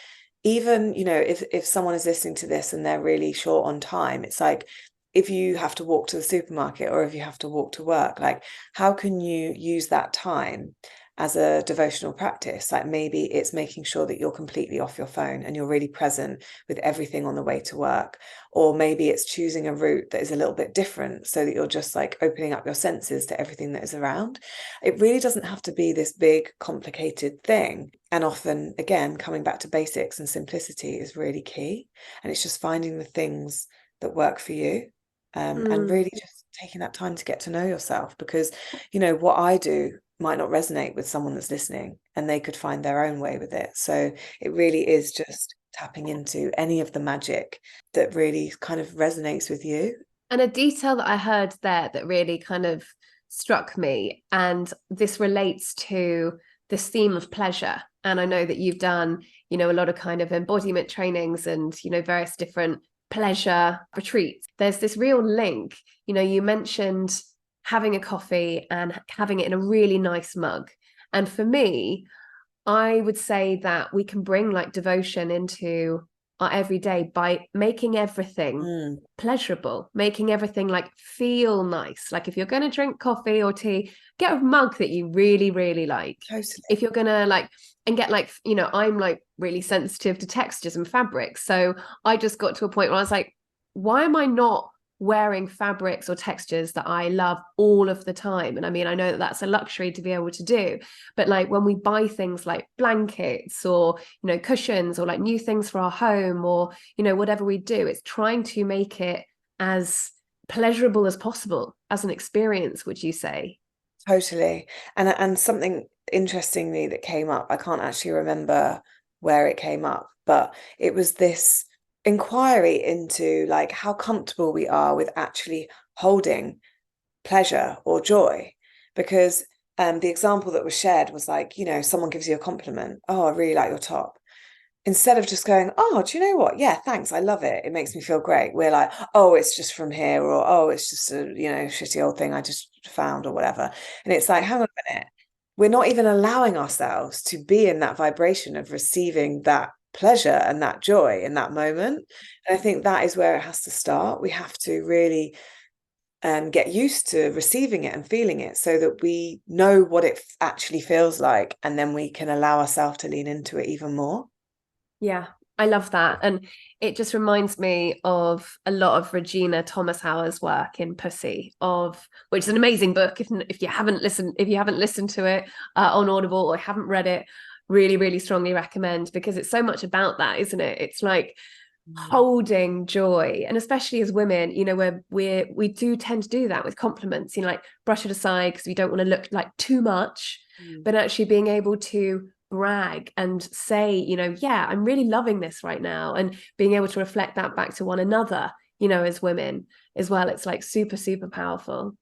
even, if someone is listening to this and they're really short on time, it's like, if you have to walk to the supermarket or if you have to walk to work, like how can you use that time as a devotional practice. Like maybe it's making sure that you're completely off your phone and you're really present with everything on the way to work. Or maybe it's choosing a route that is a little bit different so that you're just like opening up your senses to everything that is around. It really doesn't have to be this big, complicated thing. And often, again, coming back to basics and simplicity is really key. And it's just finding the things that work for you. And really just taking that time to get to know yourself, because, you know, what I do might not resonate with someone that's listening and they could find their own way with it. So it really is just tapping into any of the magic that really kind of resonates with you.
And a detail that I heard there that really kind of struck me, and this relates to this theme of pleasure. And I know that you've done, you know, a lot of kind of embodiment trainings and, you know, various different pleasure retreats. There's this real link. You know, you mentioned having a coffee and having it in a really nice mug. And for me, I would say that we can bring like devotion into our everyday by making everything pleasurable, making everything like feel nice. Like if you're going to drink coffee or tea, get a mug that you really, really like.
Totally.
If you're going to like, and get like, you know, I'm like really sensitive to textures and fabrics. So I just got to a point where I was like, why am I not wearing fabrics or textures that I love all of the time? And I mean, I know that that's a luxury to be able to do, but like when we buy things like blankets or, you know, cushions or like new things for our home or, you know, whatever we do, it's trying to make it as pleasurable as possible as an experience, would you say?
Totally. And something interestingly that came up, I can't actually remember where it came up, but it was this inquiry into like how comfortable we are with actually holding pleasure or joy. Because the example that was shared was like, you know, someone gives you a compliment. Oh, I really like your top. Instead of just going, oh, do you know what? Yeah, thanks. I love it. It makes me feel great. We're like, oh, it's just from here, or oh, it's just a, you know, shitty old thing I just found or whatever. And it's like, hang on a minute. We're not even allowing ourselves to be in that vibration of receiving that pleasure and that joy in that moment. And I think that is where it has to start. We have to really get used to receiving it and feeling it so that we know what it actually feels like. And then we can allow ourselves to lean into it even more.
Yeah, I love that. And it just reminds me of a lot of Regina Thomas Howard's work in Pussy, of which is an amazing book. If you haven't listened to it on Audible or haven't read it, really, really strongly recommend, because it's so much about that, isn't it? It's like holding joy, and especially as women, you know, where we do tend to do that with compliments, you know, like brush it aside because we don't want to look like too much, but actually being able to brag and say, you know, yeah, I'm really loving this right now, and being able to reflect that back to one another, you know, as women as well. It's like super, super powerful.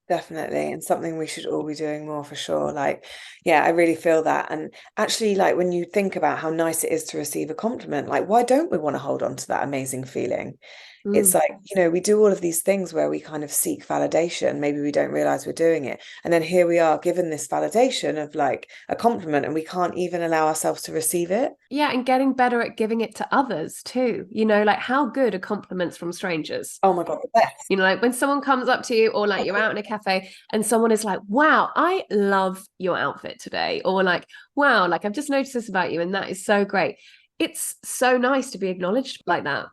Definitely, and something we should all be doing more for sure. Like, yeah, I really feel that. And actually, like when you think about how nice it is to receive a compliment, like why don't we want to hold on to that amazing feeling? It's like, you know, we do all of these things where we kind of seek validation. Maybe we don't realize we're doing it. And then here we are given this validation of like a compliment, and we can't even allow ourselves to receive it.
Yeah, and getting better at giving it to others too. You know, like how good are compliments from strangers?
Oh my God, the best.
You know, like when someone comes up to you, or like you're out in a cafe and someone is like, wow, I love your outfit today. Or like, wow, like I've just noticed this about you and that is so great. It's so nice to be acknowledged like that.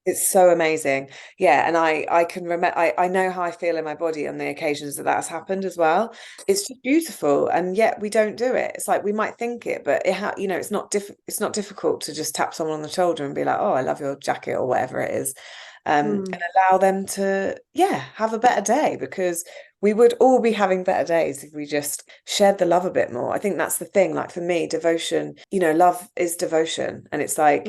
It's so amazing. Yeah. And I can remember, I know how I feel in my body on the occasions that that's happened as well. It's just beautiful. And yet we don't do it. It's like we might think it, but you know, it's not difficult to just tap someone on the shoulder and be like, oh, I love your jacket or whatever it is. And allow them to, yeah, have a better day, because we would all be having better days if we just shared the love a bit more. I think that's the thing. Like for me, devotion, you know, love is devotion. And it's like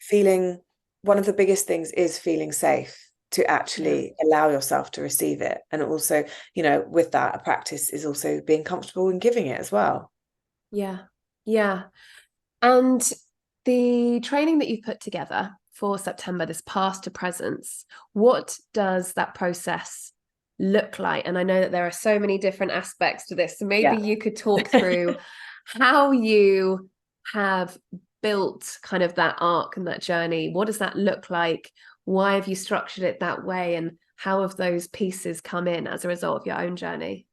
feeling, one of the biggest things is feeling safe to
Yeah.
actually allow yourself to receive it. And also, you know, with that, a practice is also being comfortable in giving it as well.
Yeah. Yeah. And the training that you put together for September, this past to presence, what does that process look like? And I know that there are so many different aspects to this. So maybe
Yeah.
you could talk through how you have built kind of that arc and that journey. What does that look like? Why have you structured it that way? And how have those pieces come in as a result of your own journey?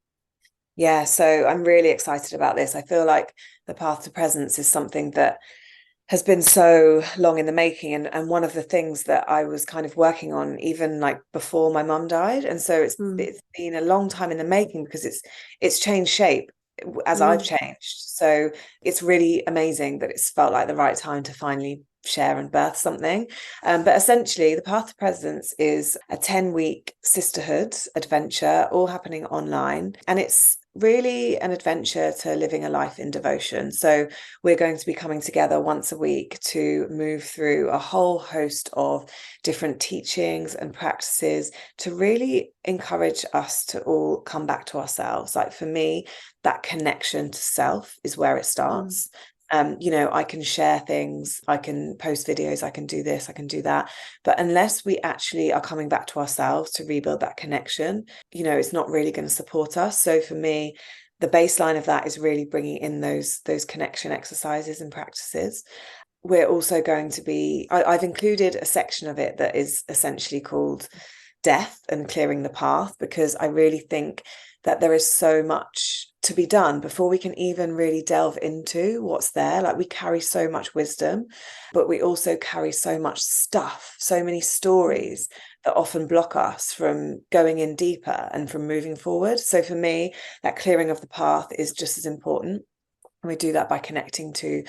Yeah, so I'm really excited about this. I feel like the path to presence is something that has been so long in the making, and one of the things that I was kind of working on even like before my mum died. And so it's been a long time in the making because it's changed shape as I've changed. So it's really amazing that it's felt like the right time to finally share and birth something. But essentially, the Path to Presence is a 10-week sisterhood adventure, all happening online. And it's really an adventure to living a life in devotion. So we're going to be coming together once a week to move through a whole host of different teachings and practices to really encourage us to all come back to ourselves. Like for me, that connection to self is where it starts. I can share things, I can post videos, I can do this, I can do that. But unless we actually are coming back to ourselves to rebuild that connection, it's not really going to support us. So for me, the baseline of that is really bringing in those connection exercises and practices. We're also going to be, I've included a section of it that is essentially called death and clearing the path, because I really think that there is so much to be done before we can even really delve into what's there. Like, we carry so much wisdom, but we also carry so much stuff, so many stories that often block us from going in deeper and from moving forward. So for me, that clearing of the path is just as important. And we do that by connecting to,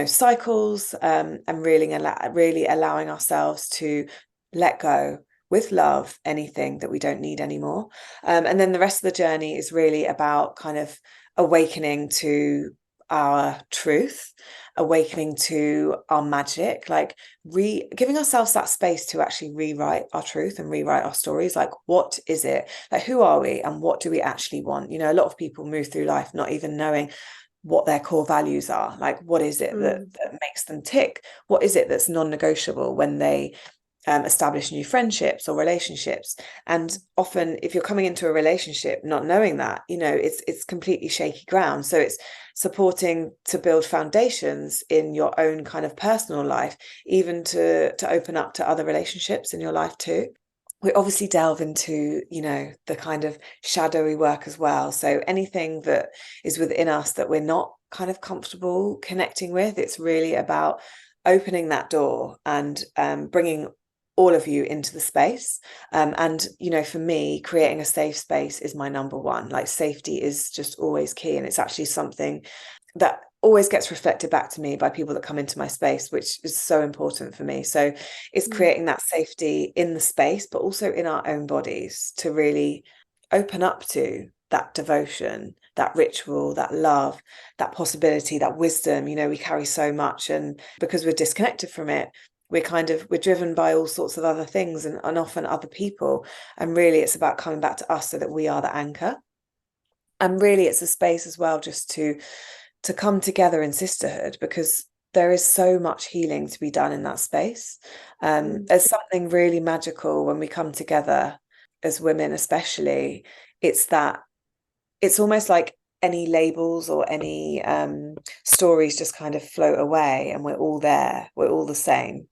cycles, and really allowing ourselves to let go with love anything that we don't need anymore. And then the rest of the journey is really about kind of awakening to our truth, awakening to our magic, like giving ourselves that space to actually rewrite our truth and rewrite our stories. Like, what is it? Like, who are we and what do we actually want? A lot of people move through life not even knowing what their core values are. Like, what is it that makes them tick? What is it that's non-negotiable when they establish new friendships or relationships? And often, if you're coming into a relationship not knowing that, it's completely shaky ground. So it's supporting to build foundations in your own kind of personal life, even to open up to other relationships in your life too. We obviously delve into, the kind of shadowy work as well. So anything that is within us that we're not kind of comfortable connecting with, it's really about opening that door and bringing all of you into the space. And, for me, creating a safe space is my number one. Like, safety is just always key. And it's actually something that always gets reflected back to me by people that come into my space, which is so important for me. So it's creating that safety in the space, but also in our own bodies, to really open up to that devotion, that ritual, that love, that possibility, that wisdom. We carry so much, and because we're disconnected from it, we're driven by all sorts of other things and often other people. And really, it's about coming back to us so that we are the anchor. And really, it's a space as well just to come together in sisterhood, because there is so much healing to be done in that space. There's something really magical when we come together as women, especially. It's almost like any labels or any stories just kind of float away, and we're all there, we're all the same.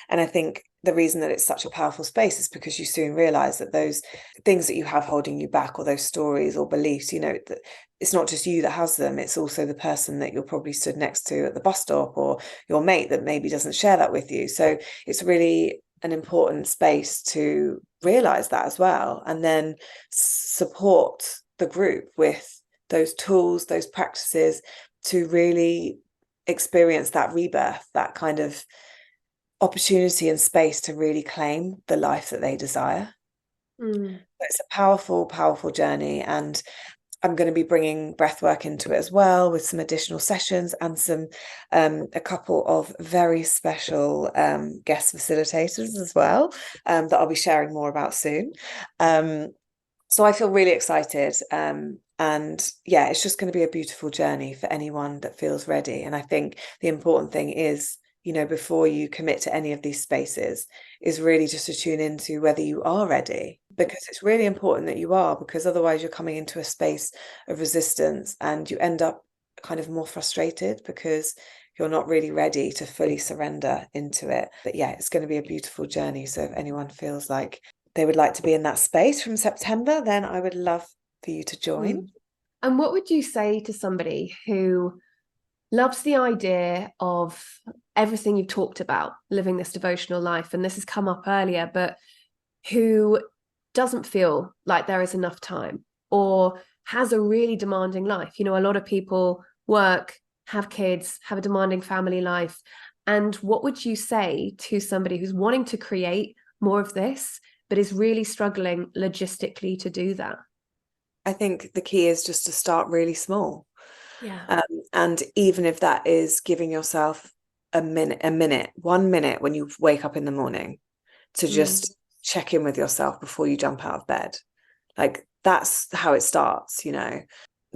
And I think the reason that it's such a powerful space is because you soon realize that those things that you have holding you back, or those stories or beliefs, that it's not just you that has them, it's also the person that you're probably stood next to at the bus stop, or your mate that maybe doesn't share that with you. So it's really an important space to realize that as well, and then support the group with those tools, those practices, to really experience that rebirth, that kind of opportunity and space to really claim the life that they desire. It's a powerful, powerful journey. And I'm going to be bringing breathwork into it as well, with some additional sessions and a couple of very special guest facilitators as well, that I'll be sharing more about soon. So I feel really excited. And yeah, it's just going to be a beautiful journey for anyone that feels ready. And I think the important thing is, before you commit to any of these spaces, is really just to tune into whether you are ready, because it's really important that you are, because otherwise you're coming into a space of resistance and you end up kind of more frustrated because you're not really ready to fully surrender into it. But yeah, it's going to be a beautiful journey. So if anyone feels like they would like to be in that space from September, then I would love for you to join.
And what would you say to somebody who loves the idea of everything you've talked about, living this devotional life, and this has come up earlier, but who doesn't feel like there is enough time or has a really demanding life? You know, a lot of people work, have kids, have a demanding family life. And what would you say to somebody who's wanting to create more of this, but is really struggling logistically to do that?
I think the key is just to start really small.
Yeah.
And even if that is giving yourself a minute, 1 minute when you wake up in the morning to just check in with yourself before you jump out of bed. Like that's how it starts, you know,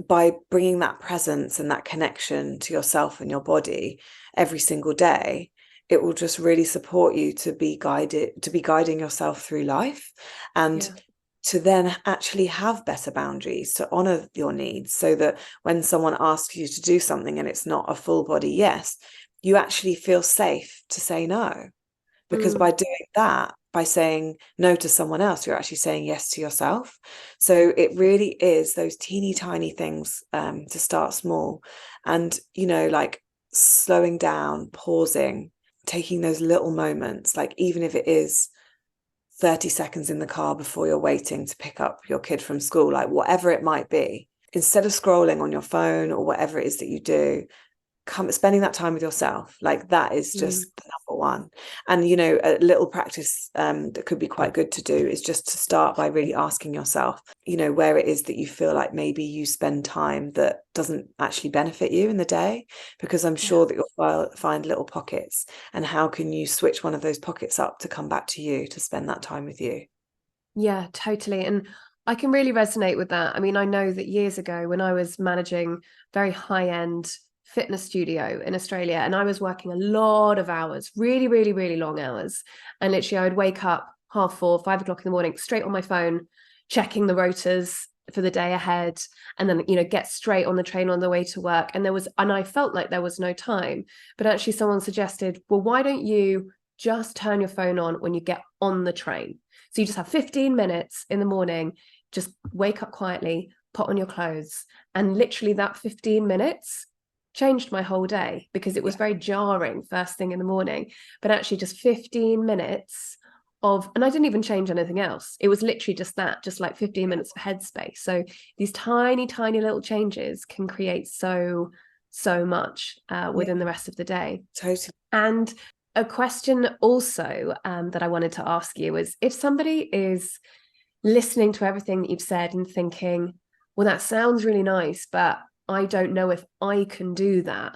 by bringing that presence and that connection to yourself and your body every single day. It will just really support you to be guiding yourself through life, and to then actually have better boundaries, to honor your needs, so that when someone asks you to do something and it's not a full body yes, you actually feel safe to say no. Because by doing that, by saying no to someone else, you're actually saying yes to yourself. So it really is those teeny tiny things, to start small, and, you know, like slowing down, pausing, taking those little moments, like even if it is 30 seconds in the car before you're waiting to pick up your kid from school, like whatever it might be, instead of scrolling on your phone or whatever it is that you do, spending that time with yourself, like that is just the number one. And, you know, a little practice that could be quite good to do is just to start by really asking yourself, you know, where it is that you feel like maybe you spend time that doesn't actually benefit you in the day, because I'm sure that you'll find little pockets, and how can you switch one of those pockets up to come back to you, to spend that time with you.
Yeah, totally. And I can really resonate with that. I mean, I know that years ago when I was managing very high-end fitness studio in Australia, and I was working a lot of hours, really, really, really long hours. And literally I would wake up 4:30, 5 o'clock in the morning, straight on my phone, checking the rotas for the day ahead, and then, you know, get straight on the train on the way to work. And I felt like there was no time. But actually someone suggested, well, why don't you just turn your phone on when you get on the train? So you just have 15 minutes in the morning, just wake up quietly, put on your clothes. And literally that 15 minutes changed my whole day, because it was very jarring first thing in the morning. But actually just 15 minutes and I didn't even change anything else. It was literally just that, just like 15 minutes of headspace. So these tiny, tiny little changes can create so much within the rest of the day.
Totally.
And a question also that I wanted to ask you is, if somebody is listening to everything that you've said and thinking, well, that sounds really nice, but I don't know if I can do that.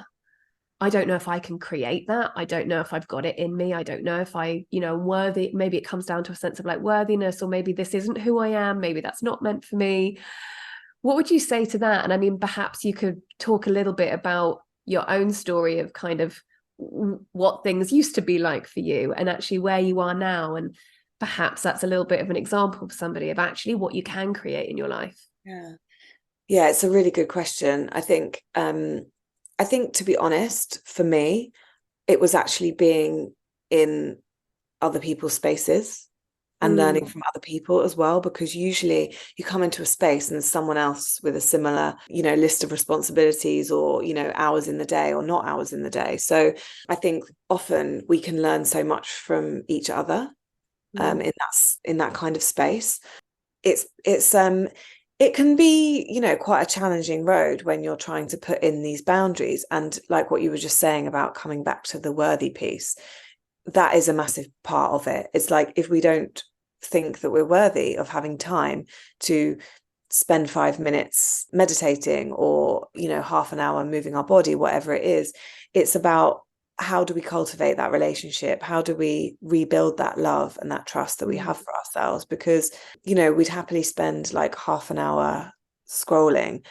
I don't know if I can create that. I don't know if I've got it in me. I don't know if I, you know, worthy. Maybe it comes down to a sense of like worthiness, or maybe this isn't who I am. Maybe that's not meant for me. What would you say to that? And I mean, perhaps you could talk a little bit about your own story of kind of what things used to be like for you and actually where you are now. And perhaps that's a little bit of an example for somebody of actually what you can create in your life.
Yeah, it's a really good question. I think to be honest, for me, it was actually being in other people's spaces and learning from other people as well, because usually you come into a space and there's someone else with a similar, you know, list of responsibilities, or, you know, hours in the day or not hours in the day. So I think often we can learn so much from each other in that kind of space. It can be, you know, quite a challenging road when you're trying to put in these boundaries. And like what you were just saying about coming back to the worthy piece, that is a massive part of it. It's like, if we don't think that we're worthy of having time to spend 5 minutes meditating, or, you know, half an hour moving our body, whatever it is, it's about, how do we cultivate that relationship? How do we rebuild that love and that trust that we have for ourselves? Because, you know, we'd happily spend like half an hour scrolling,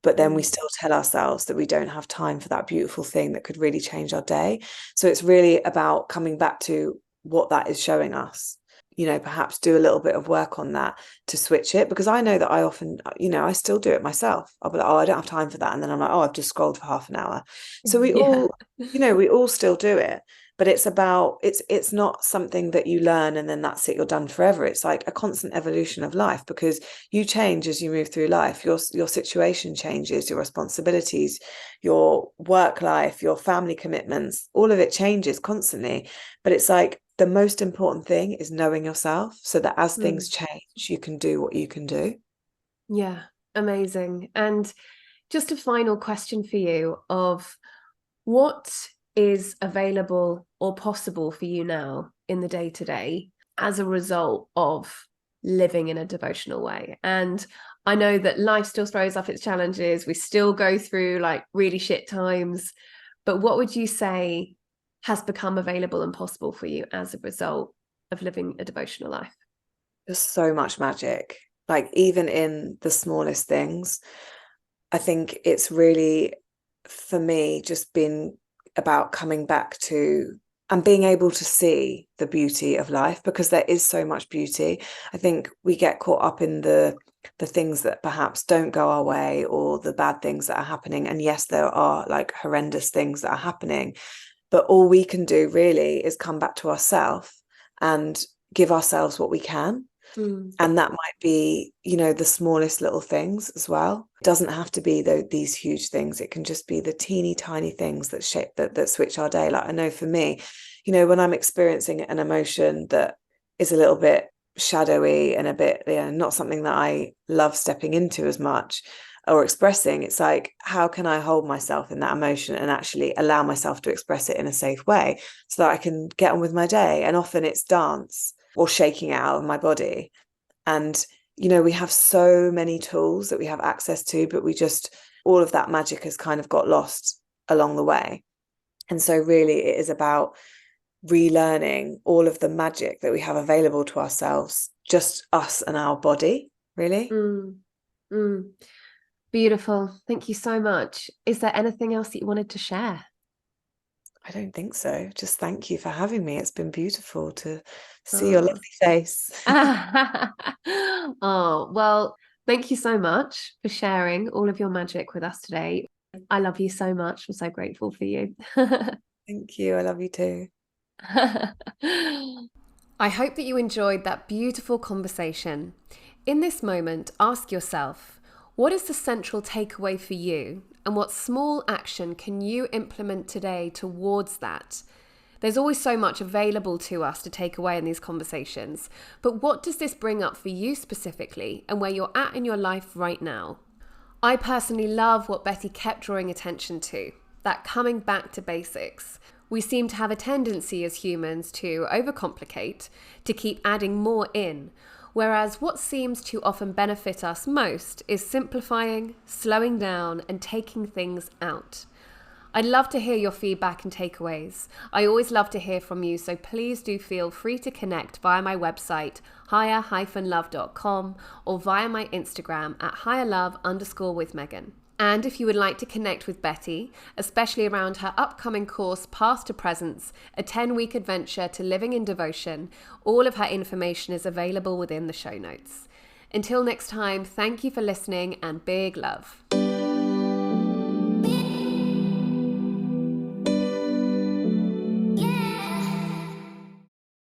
but then we still tell ourselves that we don't have time for that beautiful thing that could really change our day. So it's really about coming back to what that is showing us, you know, perhaps do a little bit of work on that to switch it. Because I know that I often, you know, I still do it myself. I'll be like, oh, I don't have time for that. And then I'm like, oh, I've just scrolled for half an hour. So we all, you know, we all still do it. but it's not something that you learn and then that's it, you're done forever. It's like a constant evolution of life, because you change as you move through life. Your situation changes, your responsibilities, your work life, your family commitments, all of it changes constantly. But it's like the most important thing is knowing yourself, so that as things change, you can do what you can do.
Yeah, amazing. And just a final question for you of what is available or possible for you now in the day-to-day as a result of living in a devotional way? And I know that life still throws up its challenges. We still go through like really shit times, but what would you say has become available and possible for you as a result of living a devotional life?
There's so much magic, like even in the smallest things. I think it's really, for me, just been about coming back to and being able to see the beauty of life, because there is so much beauty. I think we get caught up in the things that perhaps don't go our way, or the bad things that are happening. And yes, there are like horrendous things that are happening, but all we can do really is come back to ourselves and give ourselves what we can. And that might be, the smallest little things as well. It doesn't have to be these huge things. It can just be the teeny tiny things that shape that switch our day. Like I know for me, when I'm experiencing an emotion that is a little bit shadowy and a bit, not something that I love stepping into as much or expressing, it's like, how can I hold myself in that emotion and actually allow myself to express it in a safe way so that I can get on with my day? And often it's dance or shaking it out of my body. And, we have so many tools that we have access to, but all of that magic has kind of got lost along the way. And so really it is about relearning all of the magic that we have available to ourselves, just us and our body, really.
Beautiful. Thank you so much. Is there anything else that you wanted to share?
I don't think so. Just thank you for having me. It's been beautiful to see your lovely face.
Oh, well, thank you so much for sharing all of your magic with us today. I love you so much. I'm so grateful for you.
Thank you. I love you too.
I hope that you enjoyed that beautiful conversation. In this moment, ask yourself, what is the central takeaway for you, and what small action can you implement today towards that? There's always so much available to us to take away in these conversations, but what does this bring up for you specifically, and where you're at in your life right now? I personally love what Betty kept drawing attention to, that coming back to basics. We seem to have a tendency as humans to overcomplicate, to keep adding more in, whereas what seems to often benefit us most is simplifying, slowing down, and taking things out. I'd love to hear your feedback and takeaways. I always love to hear from you, so please do feel free to connect via my website, higher-love.com, or via my Instagram at higherlove_with_Megan. And if you would like to connect with Betty, especially around her upcoming course, Path to Presence, a 10-week adventure to living in devotion, all of her information is available within the show notes. Until next time, thank you for listening and big love.